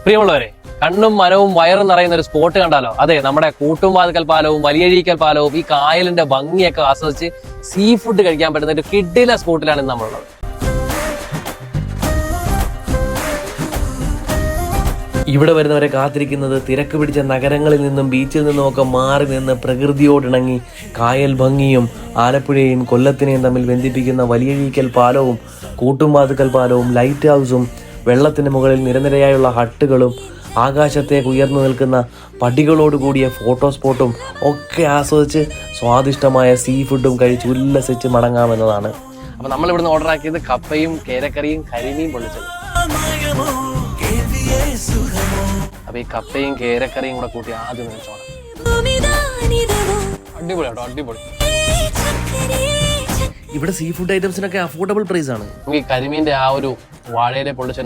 പ്രിയമുള്ളവരെ, കണ്ണും മനവും വയറും നിറയുന്ന ഒരു സ്പോട്ട് കണ്ടാലോ? അതെ, നമ്മുടെ കൂട്ടുംവാതുക്കൽ പാലവും വലിയഴീക്കൽ പാലവും ഈ കായലിന്റെ ഭംഗിയൊക്കെ ആസ്വദിച്ച് സീ ഫുഡ് കഴിക്കാൻ പറ്റുന്ന ഒരു കിഡിലെ സ്പോട്ടിലാണ് ഇന്ന് നമ്മളുള്ളത്. ഇവിടെ വരുന്നവരെ കാത്തിരിക്കുന്നത് തിരക്ക് പിടിച്ച നഗരങ്ങളിൽ നിന്നും ബീച്ചിൽ നിന്നും ഒക്കെ മാറി നിന്ന് പ്രകൃതിയോടിണങ്ങി കായൽ ഭംഗിയും ആലപ്പുഴയും കൊല്ലത്തിനെയും തമ്മിൽ ബന്ധിപ്പിക്കുന്ന വലിയഴീക്കൽ പാലവും കൂട്ടുംവാതുക്കൽ പാലവും ലൈറ്റ് ഹൗസും വെള്ളത്തിന് മുകളിൽ നിരനിരയായുള്ള ഹട്ടുകളും ആകാശത്തേക്ക് ഉയർന്നു നിൽക്കുന്ന പടികളോടുകൂടിയ ഫോട്ടോ സ്പോട്ടും ഒക്കെ ആസ്വദിച്ച് സ്വാദിഷ്ടമായ സീ ഫുഡും കഴിച്ച് ഉല്ലസിച്ച് മടങ്ങാമെന്നതാണ്. അപ്പം നമ്മൾ ഇവിടുന്ന് ഓർഡർ ആക്കിയത് കപ്പയും കേരക്കറിയും കരിമീൻ പൊള്ളിച്ചത്. അപ്പൊ ഈ കപ്പയും കേരക്കറിയും കൂടെ കൂട്ടി ആദ്യം കഴിച്ചോണം. അടിപൊളിയാട്ടോ, അടിപൊളി. ഇവിടെ സീ ഫുഡ് ഐറ്റംസിനൊക്കെ അഫോർഡബിൾ പ്രൈസ് ആണ്. നമുക്ക് ഈ കരിമീന്റെ ആ ഒരു വാഴയിലെ പൊള്ളിച്ച